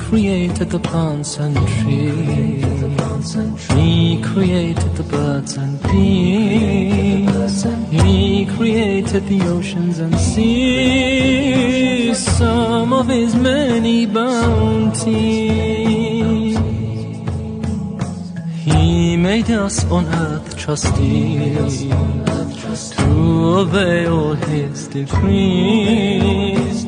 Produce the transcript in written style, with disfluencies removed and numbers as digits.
created the plants and trees. He created the birds and bees. He created the oceans and seas, some of his many bounties. He made us on earth trustees to obey all his decrees.